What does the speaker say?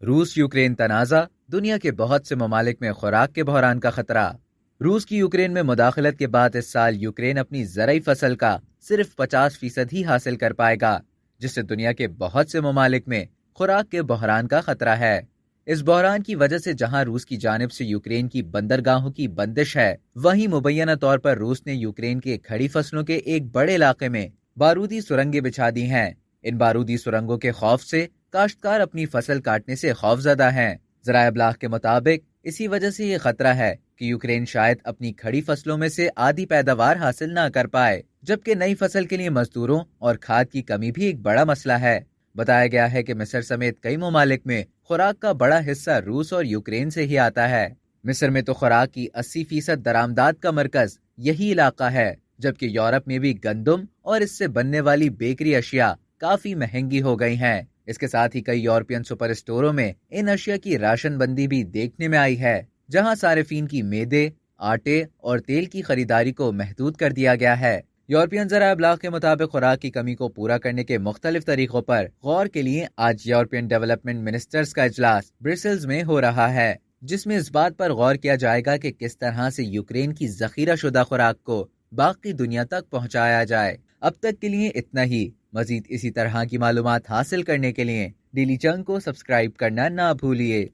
روس یوکرین تنازع، دنیا کے بہت سے ممالک میں خوراک کے بحران کا خطرہ۔ روس کی یوکرین میں مداخلت کے بعد اس سال یوکرین اپنی زرعی فصل کا صرف 50% ہی حاصل کر پائے گا، جس سے دنیا کے بہت سے ممالک میں خوراک کے بحران کا خطرہ ہے۔ اس بحران کی وجہ سے جہاں روس کی جانب سے یوکرین کی بندرگاہوں کی بندش ہے، وہیں مبینہ طور پر روس نے یوکرین کے کھڑی فصلوں کے ایک بڑے علاقے میں بارودی سرنگیں بچھا دی ہیں۔ ان بارودی سرنگوں کے خوف سے کاشتکار اپنی فصل کاٹنے سے خوفزدہ ہیں۔ ذرائع ابلاغ کے مطابق اسی وجہ سے یہ خطرہ ہے کہ یوکرین شاید اپنی کھڑی فصلوں میں سے آدھی پیداوار حاصل نہ کر پائے، جبکہ نئی فصل کے لیے مزدوروں اور کھاد کی کمی بھی ایک بڑا مسئلہ ہے۔ بتایا گیا ہے کہ مصر سمیت کئی ممالک میں خوراک کا بڑا حصہ روس اور یوکرین سے ہی آتا ہے۔ مصر میں تو خوراک کی 80% درآمدات کا مرکز یہی علاقہ ہے، جبکہ یورپ میں بھی گندم اور اس سے بننے والی بیکری اشیاء کافی مہنگی ہو گئی ہیں۔ اس کے ساتھ ہی کئی یورپین سپر اسٹوروں میں ان اشیاء کی راشن بندی بھی دیکھنے میں آئی ہے، جہاں صارفین کی میدے، آٹے اور تیل کی خریداری کو محدود کر دیا گیا ہے۔ یورپین ذرائع ابلاغ کے مطابق خوراک کی کمی کو پورا کرنے کے مختلف طریقوں پر غور کے لیے آج یورپین ڈیولپمنٹ منسٹرز کا اجلاس برسلز میں ہو رہا ہے، جس میں اس بات پر غور کیا جائے گا کہ کس طرح سے یوکرین کی ذخیرہ شدہ خوراک کو باقی دنیا تک پہنچایا جائے۔ اب تک کے لیے اتنا ہی۔ مزید اسی طرح کی معلومات حاصل کرنے کے لیے ڈیلی چنک کو سبسکرائب کرنا نہ بھولیے۔